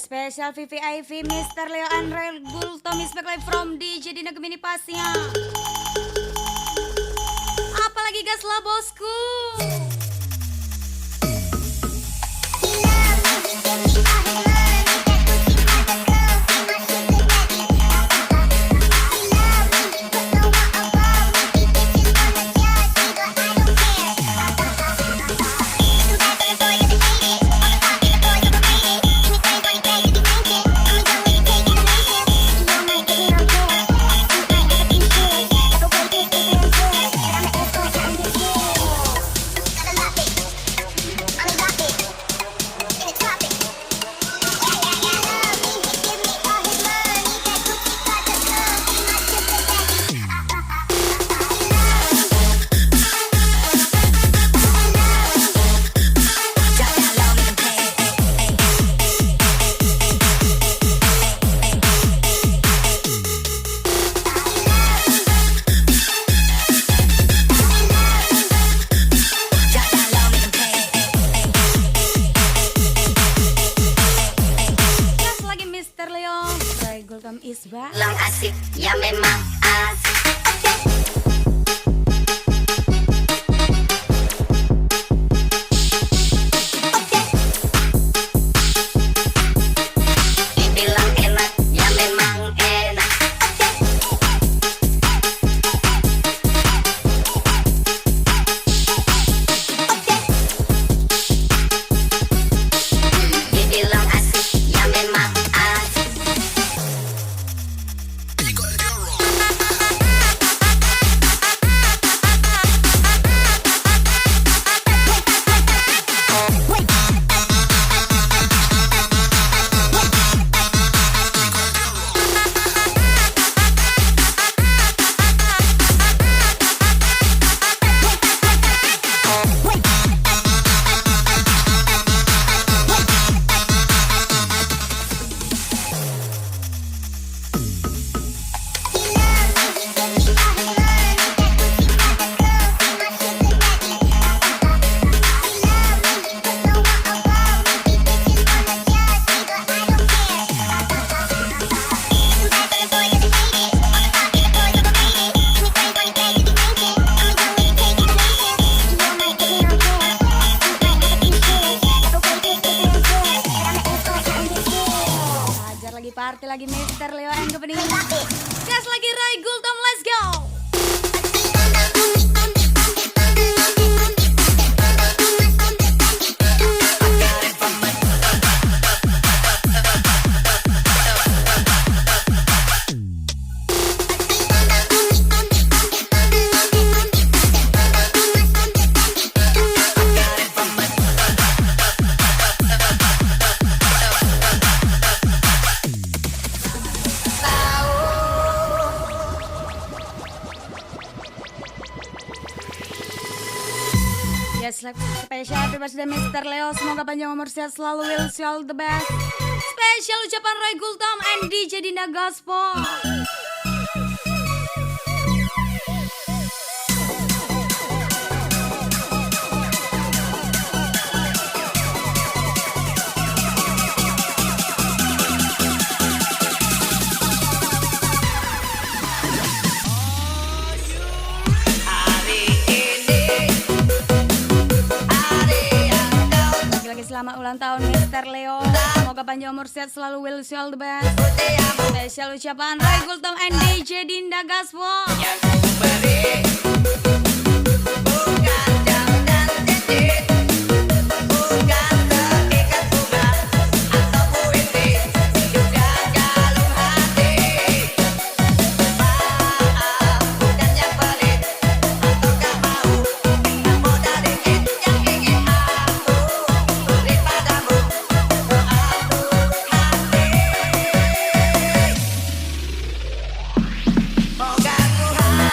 Special VVIP Mr. Leo Andre Gultom is back live from DJ Dina Gemini Pasnya. Apalagi gas lah bosku. Lang asik, ya memang asik. Dibilang enak, ya memang enak. Dibilang asik, ya memang asik. Party lagi Mr. Leo and Company. Gas lagi Ray Gultom, let's go. Yes, spesial happy birthday Mr. Leo. Semoga panjang umur sehat selalu. Will see all the best. Spesial ucapan Ray Gultom and DJ Dinda Gospel. Selamat ulang tahun Mr. Leo. Semoga panjang umur sehat selalu. Will see all the best. Spesial ucapan Ray Gultom and DJ Dinda Gospel. Moga Tuhan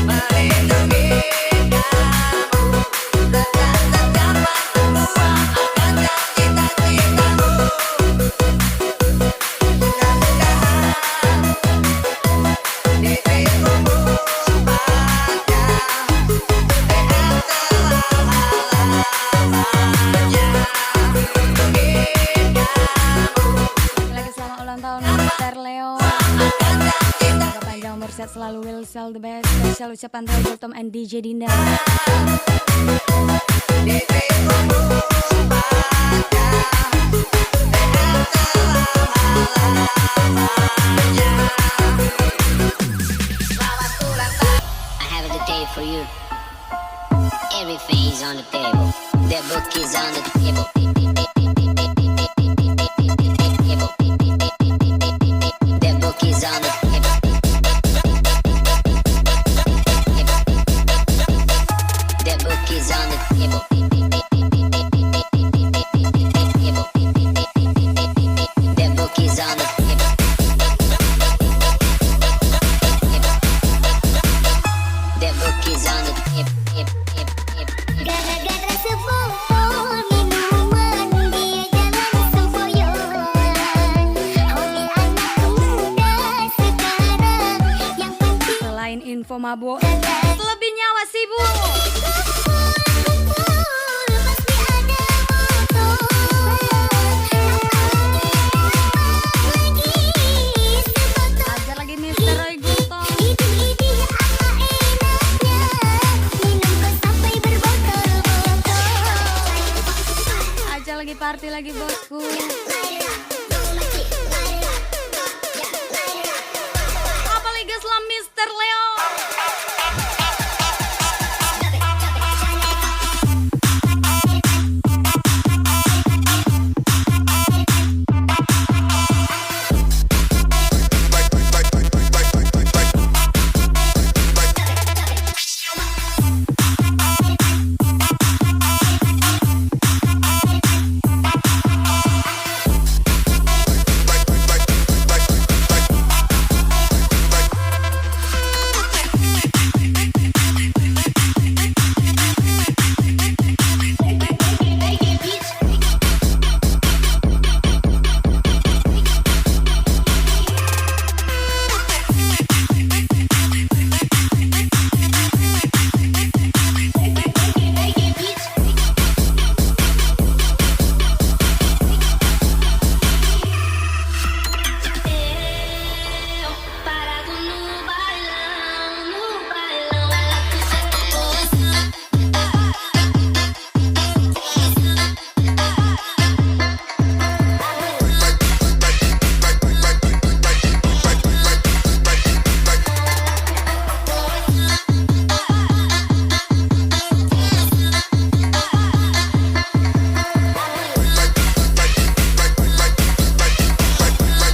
melindungi sehat selalu, will all the best. Spesial ucapan Roy Gultom and DJ Dinda. I have a day for you. Everything is on the table. The book is on the table. The book is on the table. The book is on the table. The book is on the table. The book is on the table. Gara-gara sebotol minuman dia jalan sempoyongan. Hobi anak muda sekarang yang penting Selain info mabuk, lebih nyawa sibuk. pasti ada motor. Ajar lagi Mr. Roy Gultom. Idih-idih apa enaknya minum kok sampai berbotol-botol. Ajar lagi party lagi bosku. Apalagi selam Mr. Leo.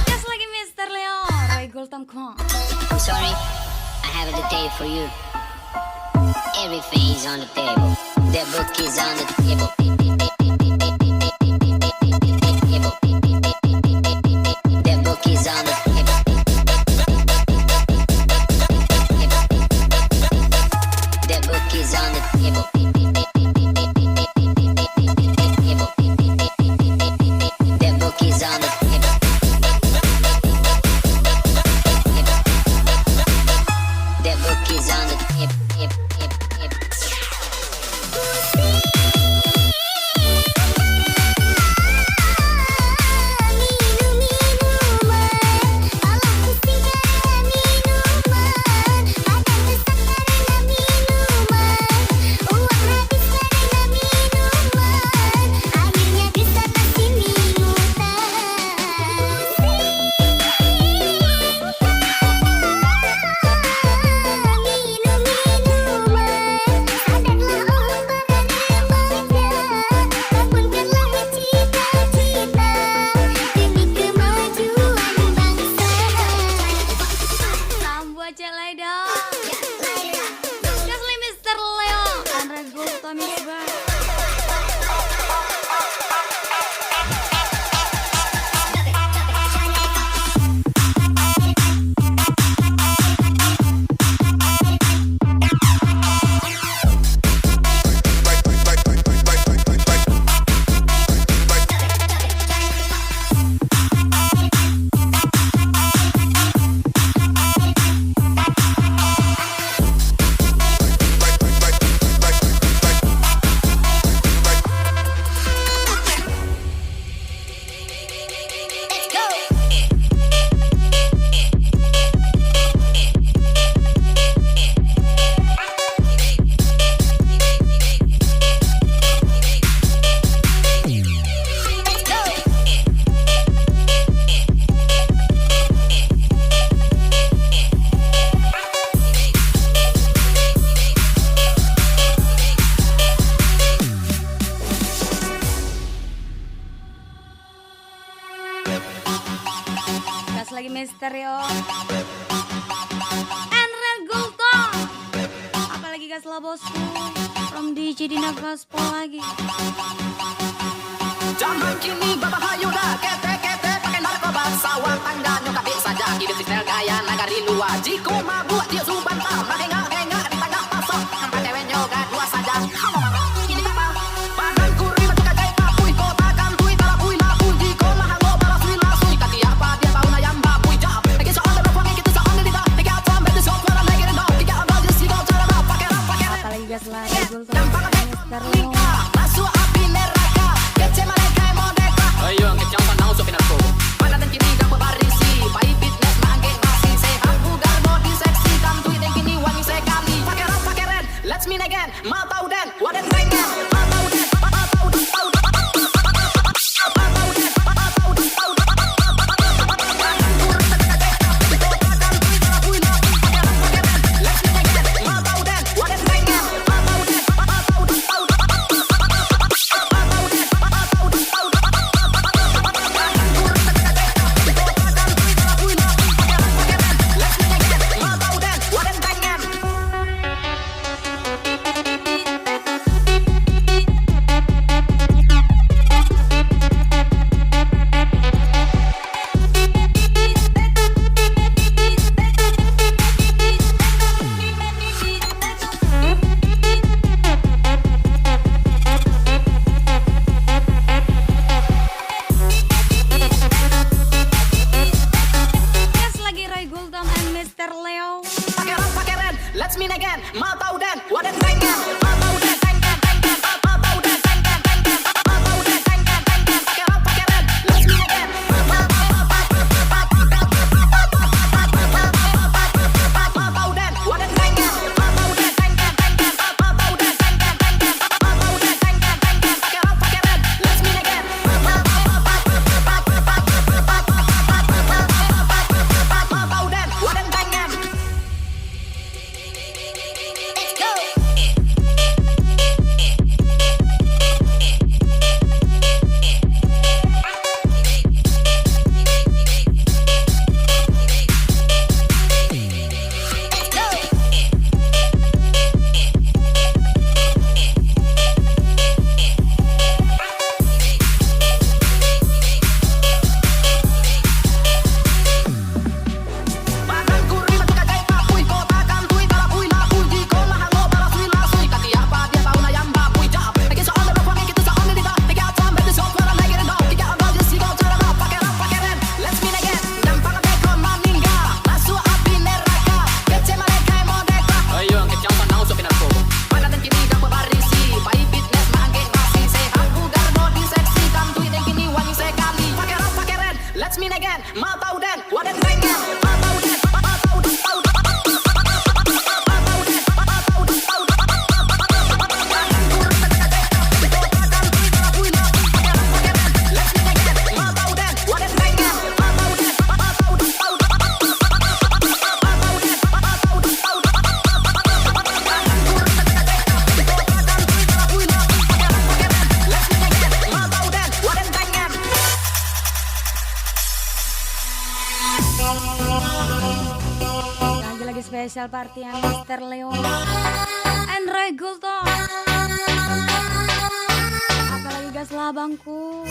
Gas lagi Mr. Leo. Roy Gultom, come on. I'm sorry, I have a day for you. Everything is on the table. The book is on the table. The book is on the table. The book is on the table. The book is on the table. The book is on the tip. lagi Misterio and Red Gultom. Apalagi gas lah bosku, from DJ Dina Gospel lagi. Zaman kini berbahaya dah, kete-kete pakai narkoba, sawah tangga nyokapin saja, hidup style gaya nagari luar. Jika mabuk dia suruh bantah, hengak-hengak di tengah pasok, pakai wenyoga dua saja. Ini apa? Badan kuri macam kagai papui, kota kantui talapui lapui, jika mahango balasui lasui, kaki apa dia bau na yang bapui jap. Lagi soal berapa kita soal ni dah, tiga jam betul soal orang lagi rendah, tiga abang dia sido cara nak pakai rap pakai. Apalagi gas lah Red Gultom and Misterio. Masuk api neraka, kece mereka modeka. Ayo ngecang panau sopin aku. Pada dan kini gak berbarisi, bayi fitness maangkeng masih sehat, bugar body seksi, kantui dan kini wangi sekali. Pakai rap pakai red, let's meet again. Mau tahu dan wadah pengen. Mau tahu dan, mau tahu dan, tahu dan. Let's meet again. Mau tahu dan wadah pengen. Mau tahu dan pengen. Mau tahu dan pengen. Mau tahu dan pengen. Pakai rap pakai red. Let's meet again. Mau tahu dan wadah pengen. Mau tahu dan pengen. Mau tahu dan pengen. Mau tahu dan pengen. Pakai rap pakai red. Let's meet again. Mau tahu dan wadah pengen. Let's meet again. Mau tahu dan wadah pengen. Mau tahu dan, mau tahu dan, tahu dan. Let's meet again. Mau tahu dan wadah pengen. Mau tahu dan, mau tahu dan, tahu dan. Let's meet again. Mau tahu dan wadah pengen. Lagi spesial party yang Mister Leo and Ray Gultom. Apalagi gas lah bangku.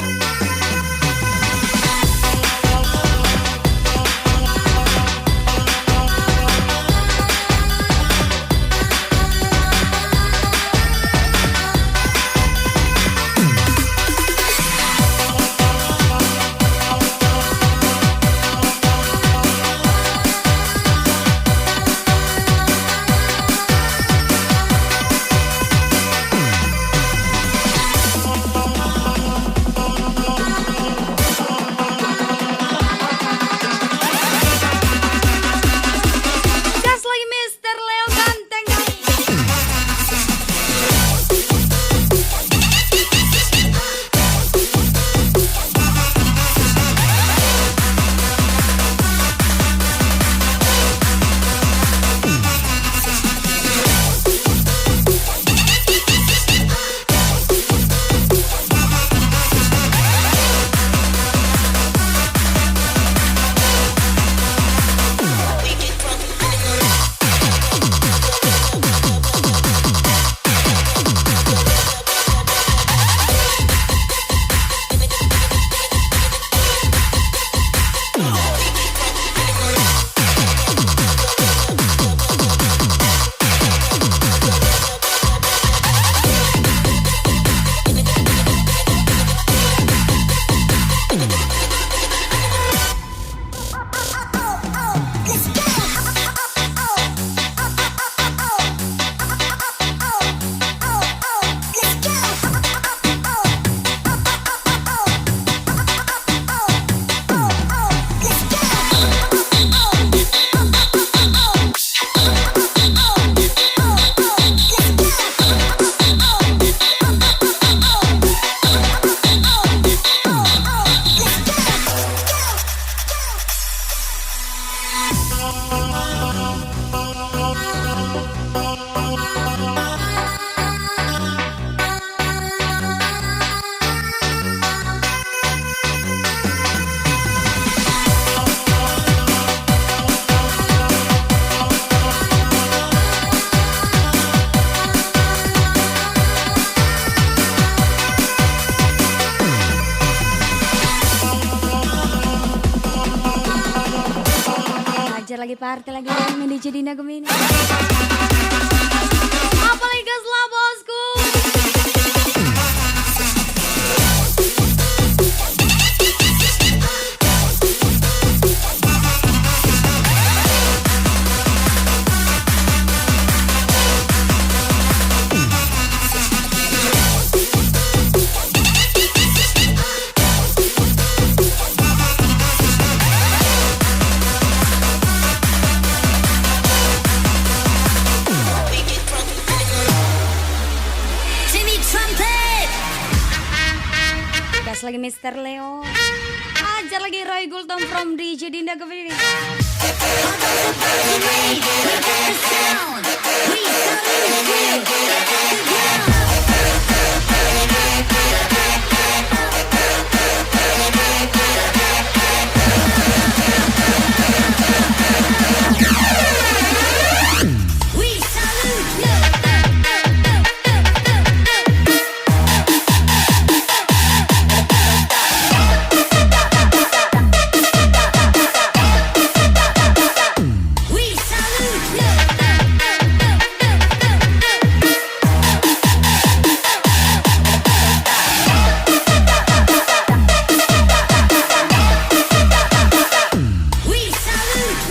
party lagi main DJ Dinda Gemini. Apalagi gas lah bosku. Gas lagi Mr. Leo. Ajar lagi Roy Gultom from DJ Dinda Gemini.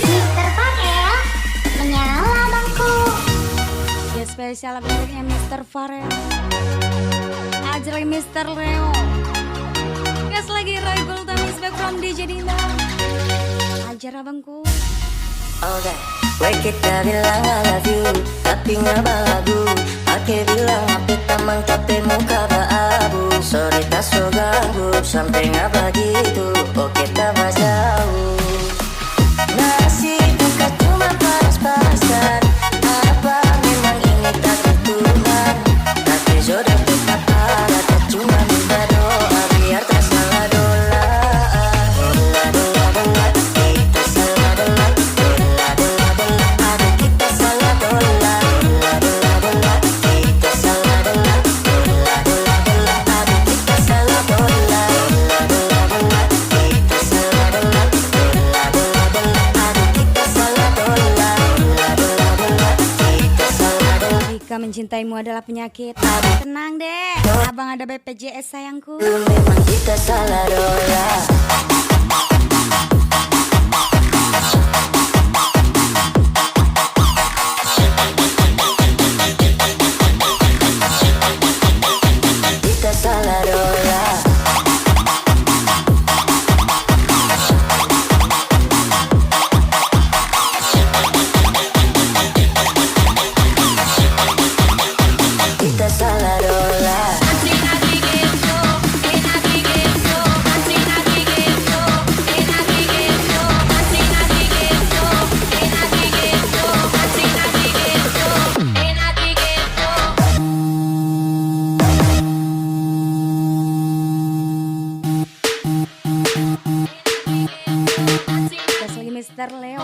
Mr. Farel, menyala bangku. Ya spesial bentuknya Mr. Farel. Ajar lagi Mr. Leo. Gas lagi Roy Gultom is back from DJ Dinda. Ajar abangku. Oke, gue kita bilang I love you, tapi nggak balagu. Ake bilang api tamang tapi muka baabu. Sorry tak so ganggu, sampai nggak begitu. Oke tak jauh. Nasi bukan cuma panas-panasan. Apa memang ini takdir Tuhan? Tapi jodoh kita pada tak cuma minta doa biar tak salah dola. Dola dola kita salah dola. Dola dola aduh kita salah dola. Dola dola kita salah dola. Dola dola aduh kita salah dola. Dola dola kita salah dola. Dola dola aduh kita salah dola. Dola dola kita salah dola. Jika mencintaimu adalah penyakit, tenang deh. Abang ada BPJS sayangku. Memang kita salah dola. Kita salah dola. Kita salah dola. Gas lagi Mr. Leo.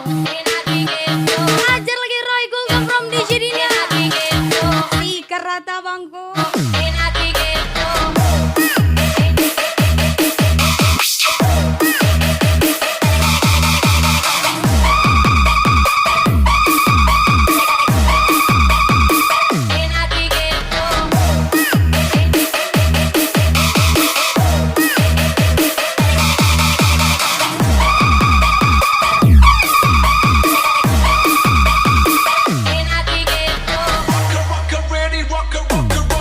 Ajar lagi Roy Gultom from DJ Dinda. Ikat rata bangku. Rocker ready, rocker, rocker, rocker.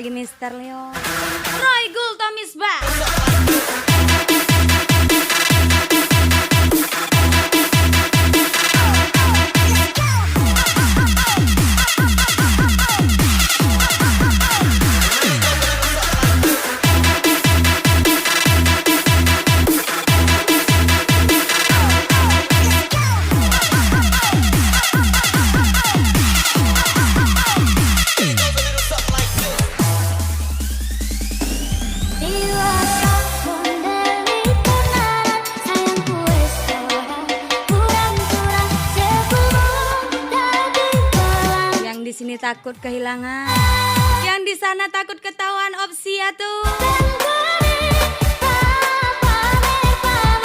lagi Mr. Leo, Roy Gultamisbah. Sini takut kehilangan, yang di sana takut ketahuan opsi ya tuh.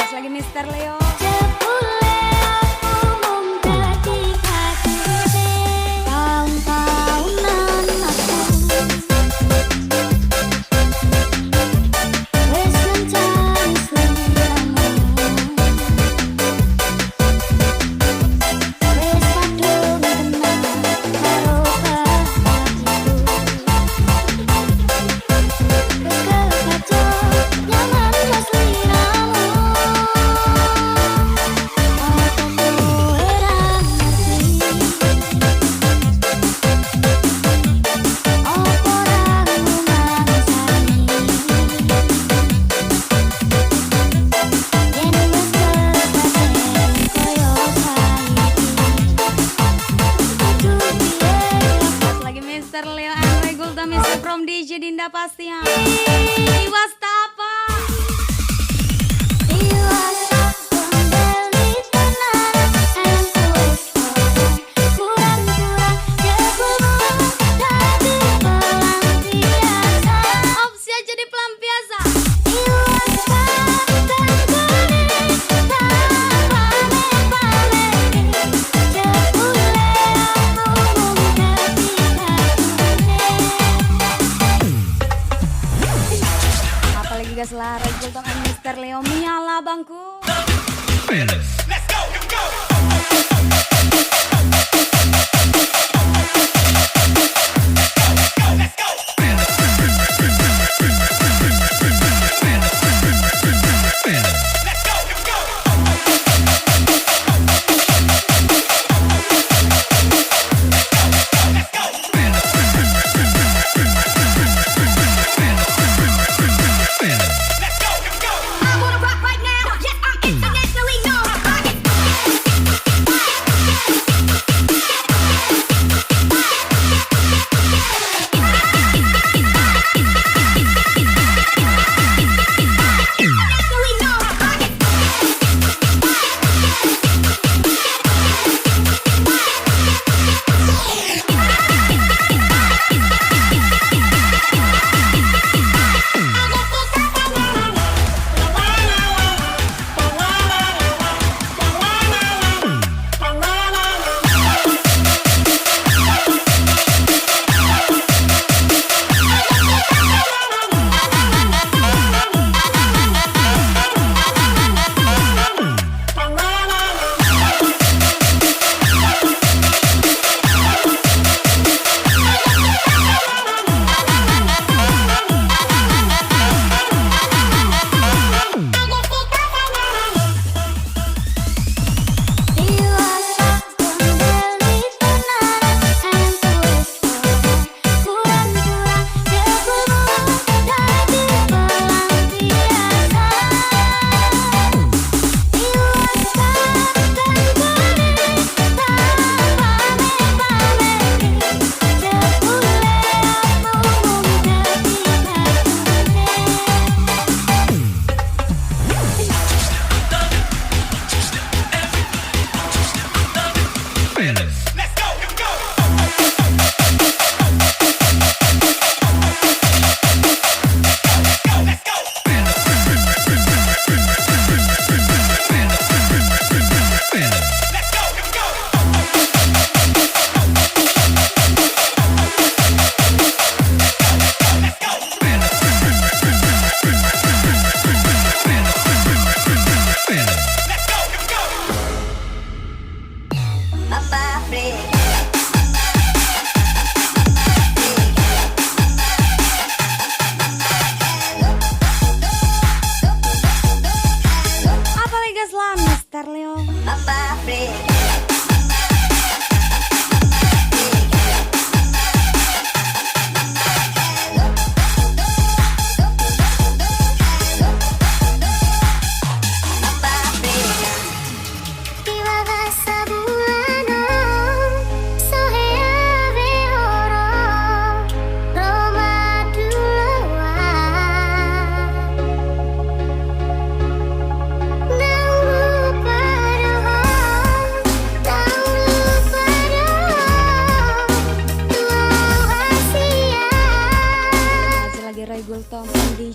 Terus lagi Mr. Leo. Leo and Roy Gultamisbah from DJ Dinda pasti ya. Iwas apa? Opsi aja di pelampiasa. Gas lah Roy Gultamisbah and Mr. Leo menyala bangku. Let's go.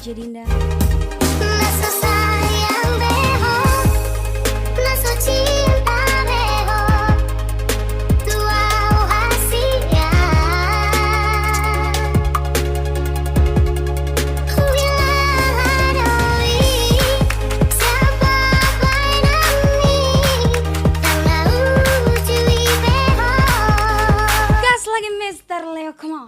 DJ Dinda. Naso sayang beho, naso cinta beho, tua hasia. Bilang adoi, siapa bainami, karena ujui beho. Gas lagi Mr. Leo, come on.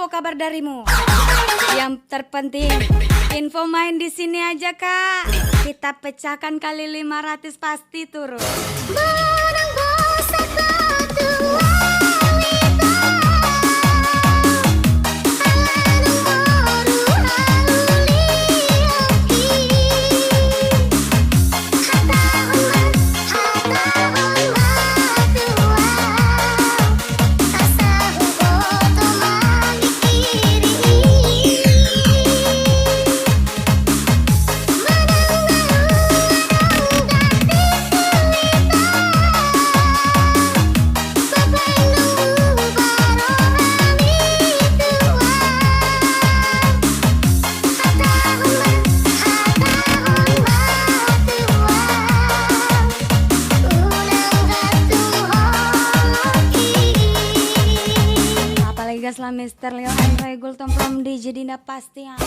Kabar darimu. Yang terpenting info main di sini aja, Kak. Kita pecahkan kali 500 pasti turun. Gaslah Mr. Leo and Regul Tom from DJ Dinda pasti ya.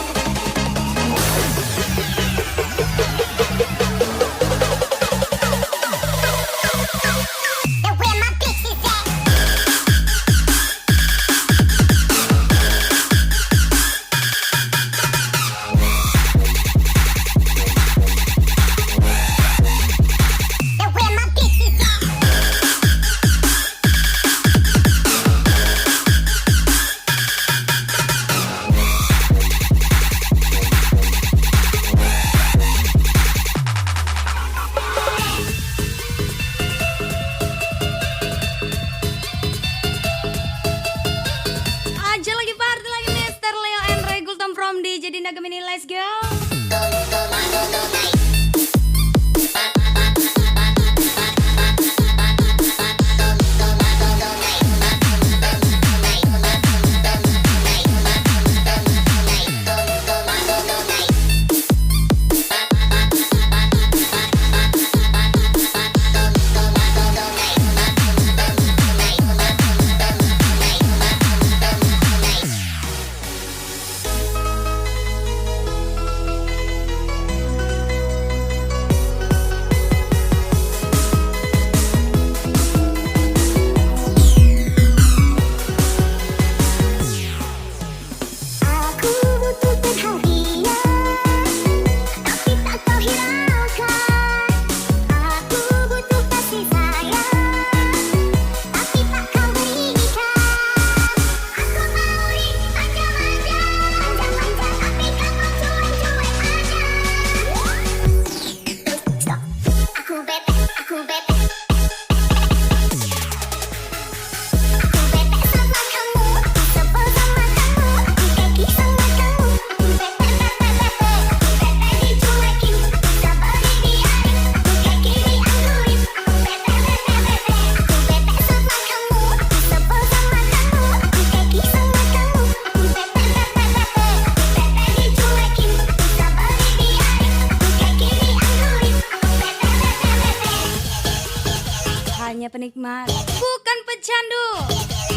penikmat, bukan pecandu.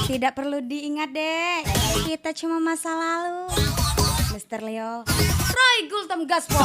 Tidak perlu diingat deh, kita cuma masa lalu. Mr. Leo, Roy Gultom Gaspol.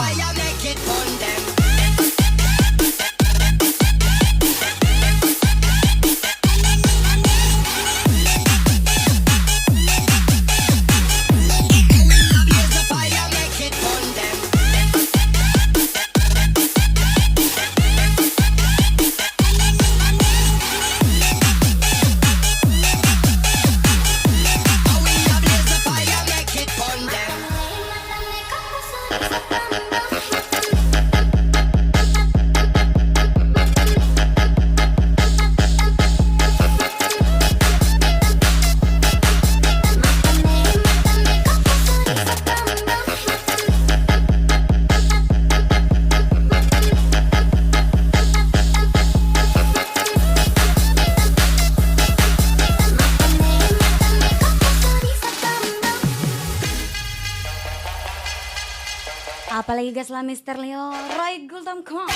Apalagi gas lah Mr. Leo, Roy Gultom, come on.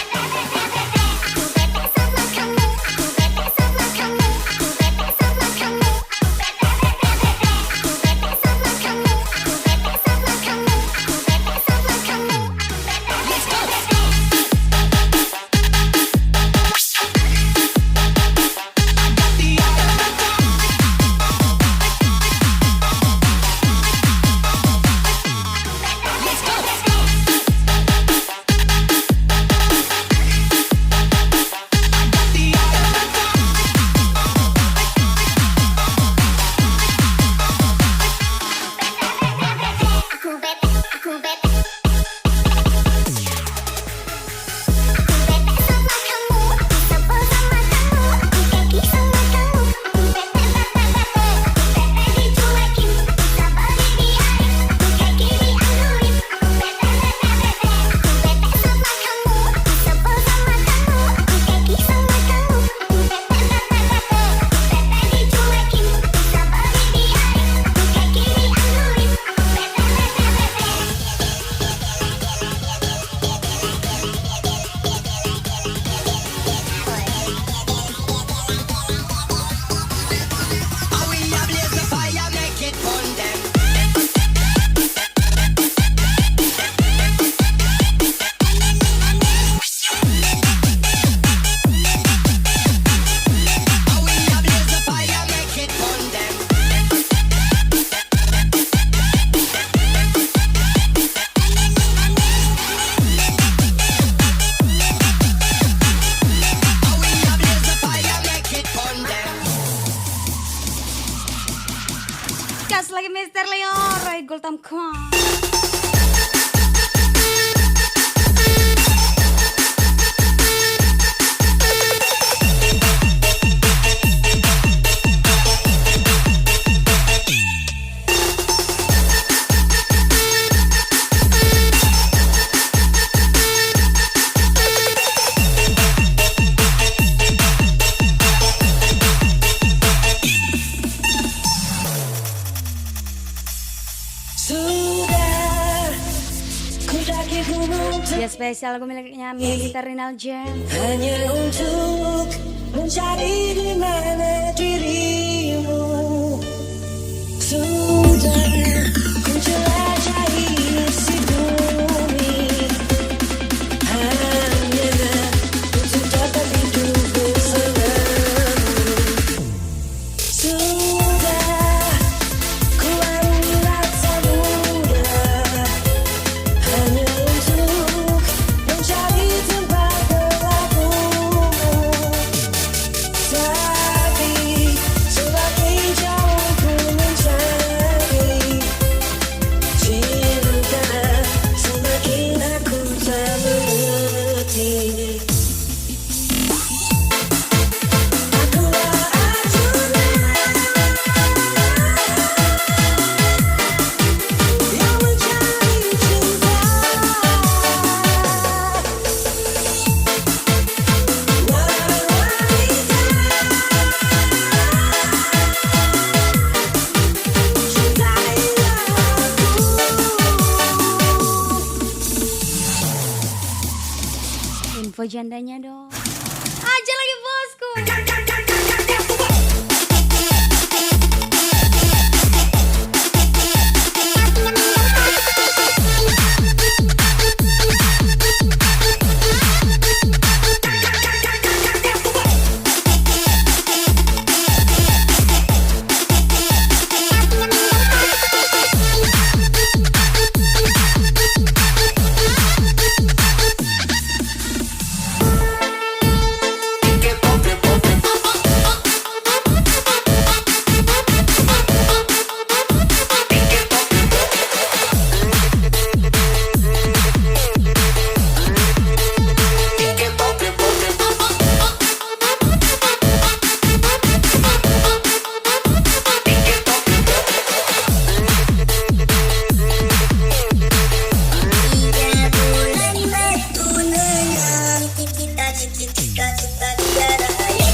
Gas lagi Mr. Leo, Roy Gultom, come on. Ya spesial lagu miliknya Mr. Rinal Jam. Hanya untuk mencari di mana dirimu. Sudah ku jelajahi isi bumi, hanya untuk dapat hidup bersamamu. Sudah ku lalui rasa muda, hanya untuk mencari tempat berlabuhmu. Tapi semakin jauh ku mencari cinta, semakin aku tak mengerti. Akulah Arjuna yang mencari cinta. Walau wanita cintailah aku. Info jandanya dong. Aja lagi bosku. cita-cita dia raya.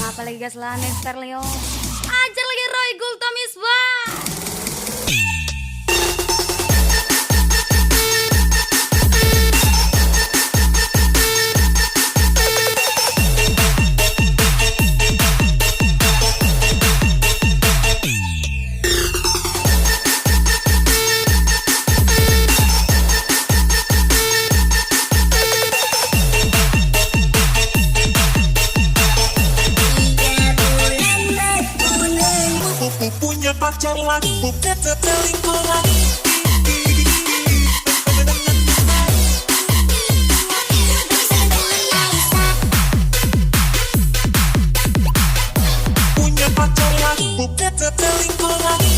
Apalagi gas lah Nester Leo. Ajar lagi Roy Gultomisbah. Punya pacar lagi, bukan selingkuh lagi. Punya pacar lagi, bukan selingkuh lagi.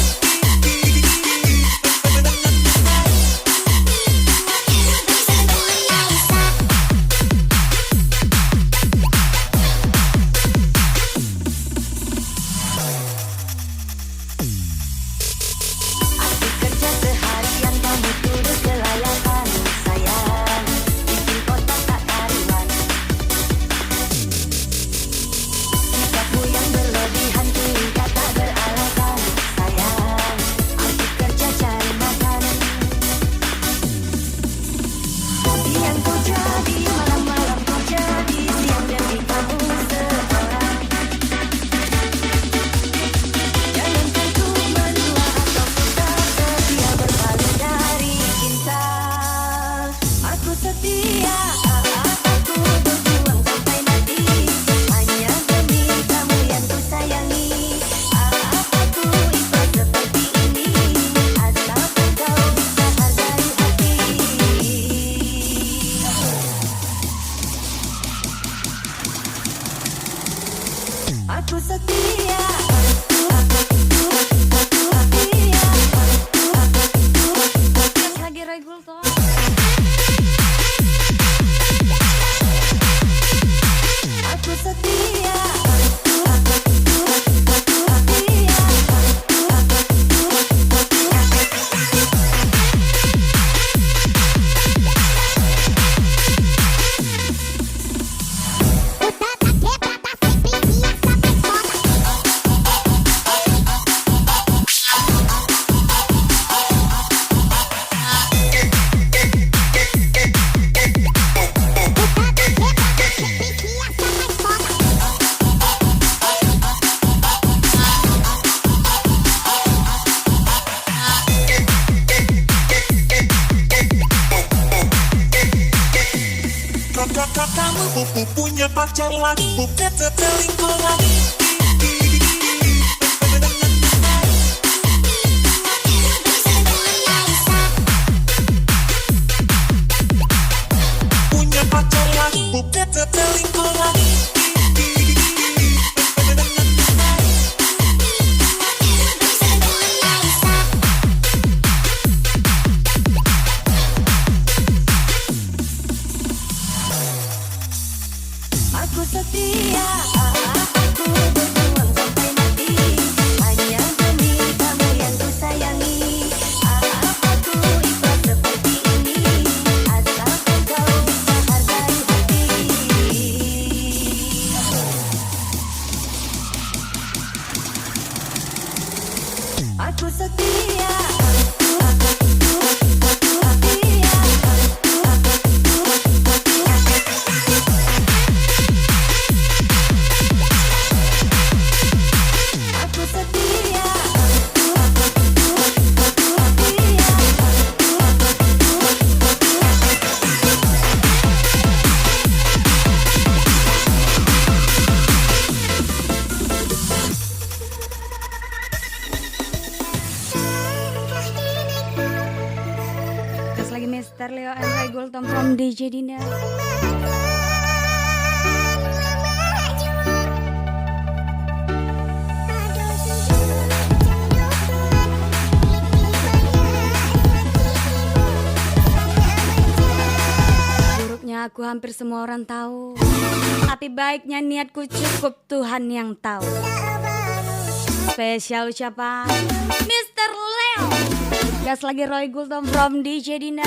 Aku setia. Lagi Roy Gultom. Aku setia. Kamu punya pacar lagi, bukan selingkuh lagi. Punya pacar lagi, bukan selingkuh lagi. Aku setia. Aku berjuang sampai mati hanya demi kamu yang ku sayangi. Aku ikhlas seperti ini asalkan kau bisa hargai hati. Aku setia. Aku setia. Mr. Leo and Ray Gultom from DJ Dinda. Buruknya aku hampir semua orang tahu, tapi baiknya niatku cukup Tuhan yang tahu. Spesial ucapan Mr. Leo. Gas lagi Roy Gultom from DJ Dinda.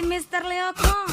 Mr. Leo Tong.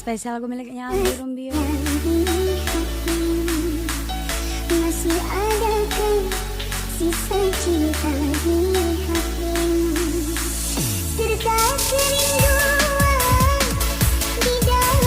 Spesial lagu miliknya Aldi Rumbio. Masih adakah sisa cinta di hatimu, serta kerinduan di dalam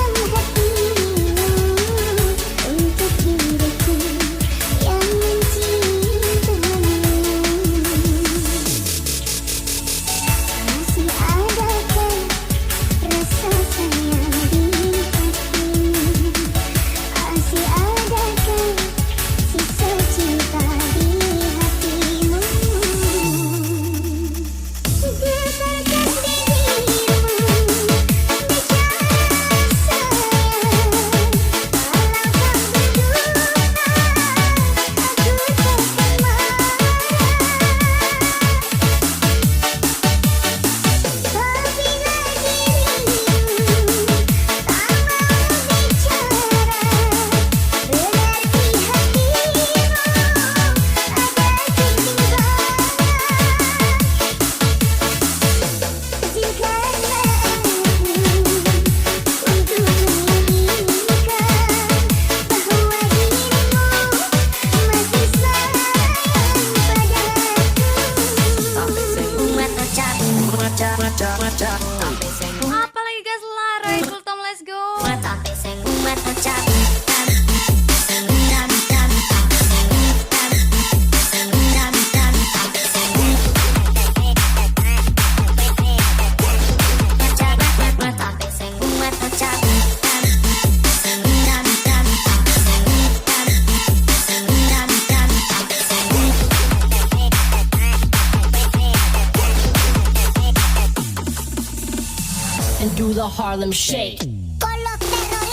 Apalagi guys lah, Raigul Tom, let's go. And do the Harlem Shake. Con los terroristas.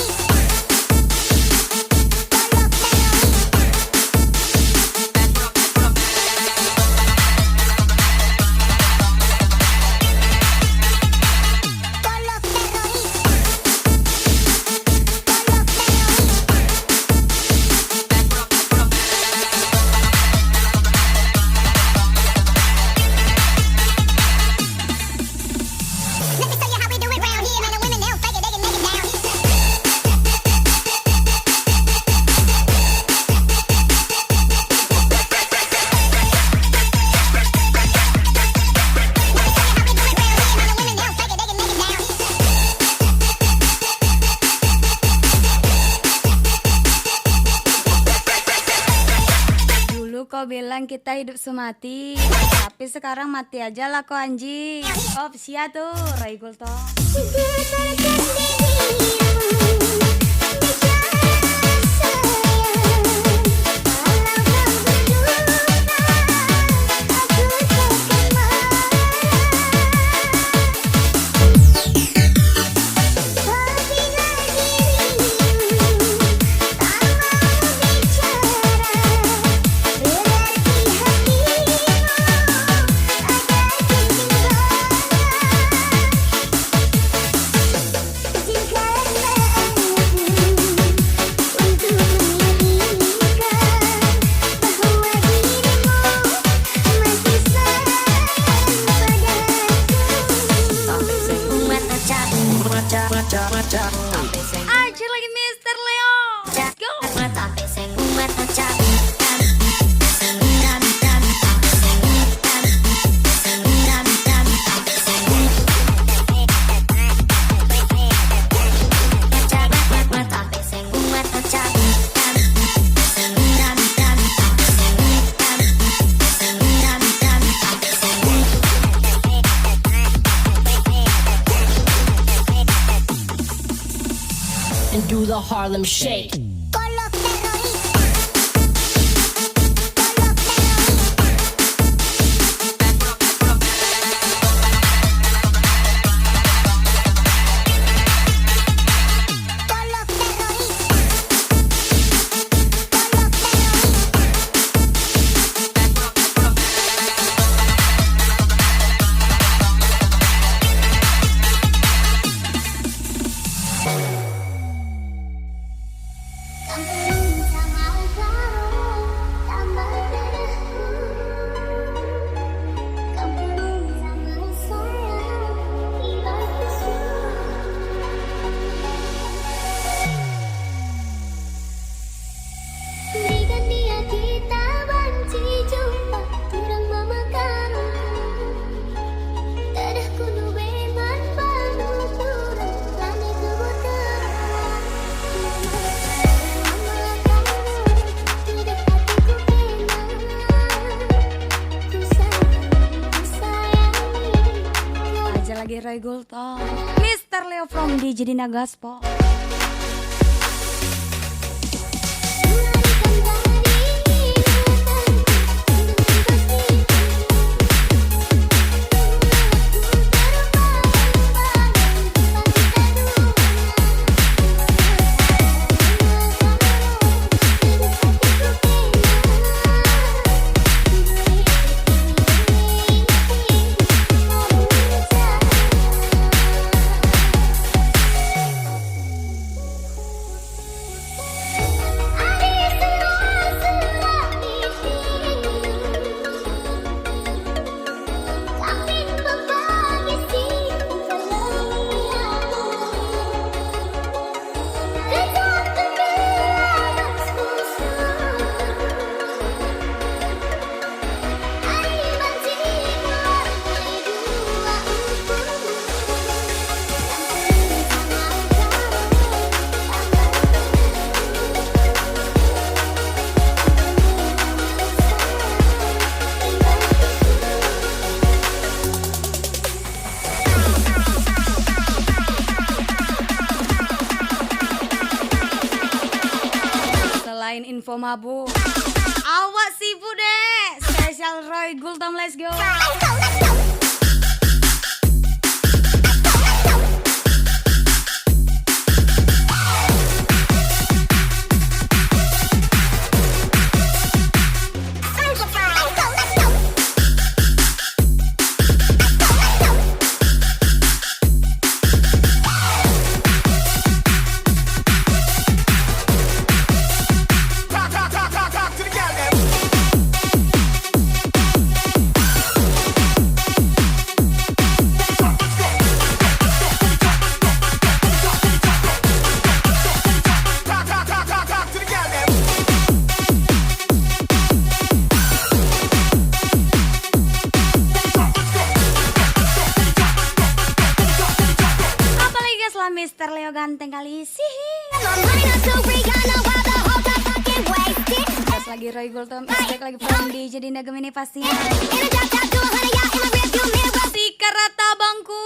Let me tell you how we do it round here, man. The women, they'll fake it, they can make it down. Dulu kau bilang kita hidup semati, tapi sekarang mati aja lah kau anjing. Oh, sia tuh, Raigul Tom. Aja lagi Mr. Leo. Let's go. And do the Harlem Shake. Con los terroristas. Con los terroristas. Berikan dia kita banci jumpa turang mamakan Tadah kuno beman banu turang lani kebutuhan Mamakan tidak hatiku kenal Ku sayangi Aja lagi Raigul Tom. Mr. Leo from DJ Dina Gaspol. info mabuk. Awak sibuk deh. Spesial Roy Gultom, let's go. Mr. Leo ganteng kali sih. Pas lagi Roy Gultom, back lagi from DJ Dinda Gemini pastinya. Sikat rata bangku.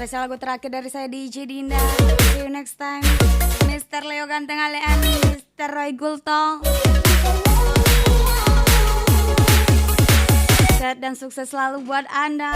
Spesial lagu terakhir dari saya DJ Dinda. See you next time. Mr. Leo ganteng alean, Mr. Roy Gultom. Sehat dan sukses selalu buat Anda.